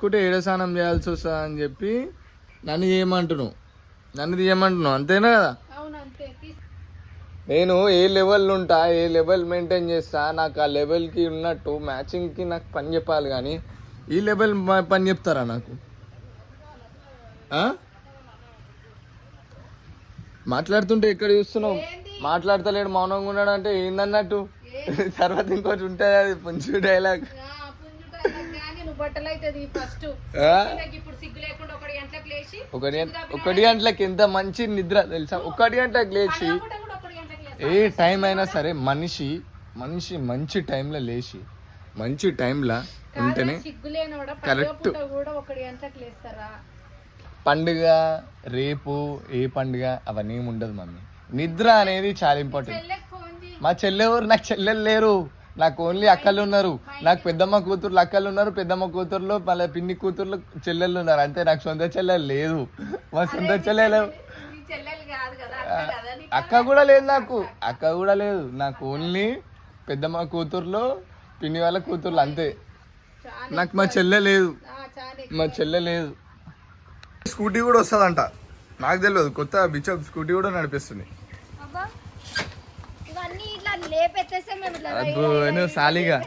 కుటే ఏడ స్నానం చేయాల్సి వస్తా అని చెప్పి నన్ను చేయమంటున్నావు అంతేనా కదా? నేను ఏ లెవెల్ ఉంటా, ఏ లెవెల్ మెయింటైన్ చేస్తా, నాకు ఆ లెవెల్కి ఉన్నట్టు మ్యాచింగ్కి నాకు పని చెప్పాలి. కానీ ఈ లెవెల్ పని చెప్తారా నాకు? మాట్లాడుతుంటే ఎక్కడ చూస్తున్నావు? మాట్లాడతలేడు మౌనంగా ఉన్నాడు అంటే ఏందన్నట్టు? తర్వాత ఇంకోటి ఉంటుంది, అది పుంజు డైలాగ్. ఒకటి గంటలకి ఎంత మంచి నిద్ర తెలుసా? 1 గంటలకు లేచి ఏ టైం అయినా సరే మనిషి మంచి టైంలో లేచి మంచి టైంలో ఉంటేనే కరెక్ట్. పండుగ రేపు ఏ పండుగ అవన్నీ ఏమి ఉండదు మమ్మీ. నిద్ర అనేది చాలా ఇంపార్టెంట్. మా చెల్లెవరు? నాకు చెల్లెలు లేరు, నాకు ఓన్లీ అక్కలు ఉన్నారు. నాకు పెద్దమ్మ కూతుర్లు అక్కలు ఉన్నారు, పెద్దమ్మ కూతుర్లు మళ్ళీ పిన్ని కూతుర్లు చెల్లెళ్ళు ఉన్నారు అంతే. నాకు సొంత చెల్లెలు లేదు. మా సొంత చెల్లెలు అక్క కూడా లేదు, నాకు ఓన్లీ పెద్దమ్మ కూతుర్లు పిన్ని వాళ్ళ కూతుర్లు అంతే. నాకు మా చెల్లె లేదు. స్కూటీ కూడా వస్తుందంట, నాకు తెలియదు. కొత్త బిషప్ స్కూటీ కూడా నడిపిస్తుంది. సాలిగా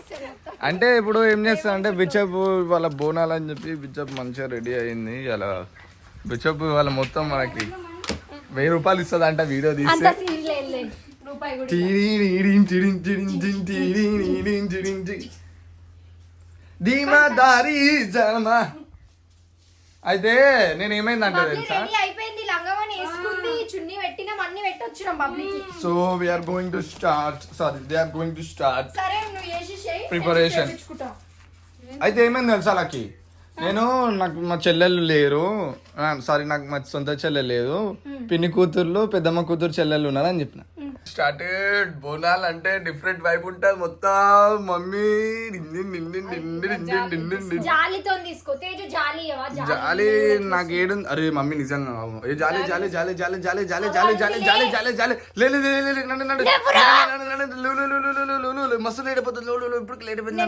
అంటే ఇప్పుడు ఏం చేస్తా అంటే బిషప్ వాళ్ళ బోనాలు అని చెప్పి బిషప్ మంచిగా రెడీ అయింది. అలా బిషప్ వాళ్ళ మొత్తం మనకి 1000 రూపాయలు ఇస్తుంది అంట వీడియో తీస్తే. ధీమాదారి జమా. అయితే నేను ఏమైందంటే తెలుసా, so we are going to start they are going to start preparation. అయితే ఏమైంది తెలుసా లక్కీ, నాకు మా చెల్లెళ్ళు లేరు, నాకు మా సొంత చెల్లెలు లేదు, పిన్ని కూతుర్లు పెద్దమ్మ కూతురు చెల్లెళ్ళు ఉన్నారు అని చెప్పిన. స్టార్టెడ్ బోనాలు అంటే డిఫరెంట్ వైబ్ ఉంటుంది మొత్తం. మమ్మీ జాలి నాకు ఏడు. అరే మమ్మీ నిజంగా జాలి జాలి జాలి జాలి జాలి జాలి జాలి జాలి జాలి జాలి జాలి లేదు మస్తు లేట్ అయిపోతుంది. ఇప్పుడు లేట్ అయిపోయింది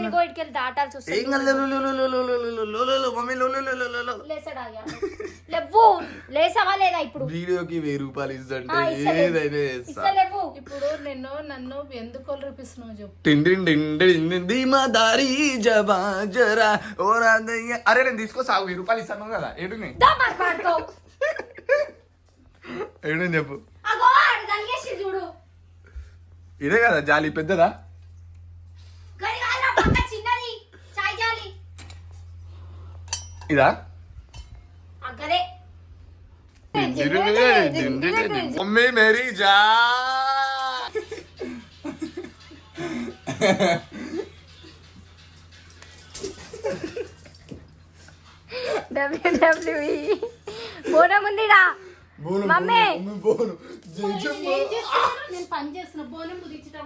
వీడియోకి 1000 రూపాయలు ఇస్తుంటే ఏదైనా. ఇప్పుడు నన్ను ఎందుకు రూపిస్తున్నావు చెప్పు. అరే నేను తీసుకో 1000 రూపాయలు ఇస్తాను కదా. ఏడు చెప్పు. ఇదే కదా జాలి పెద్దదా? ఇదా మమ్మీ మేరీ జా. WWE బోనం ఉందిరా మమ్మీ. నేను పని చేస్తున్నా బోనం కుదించడం.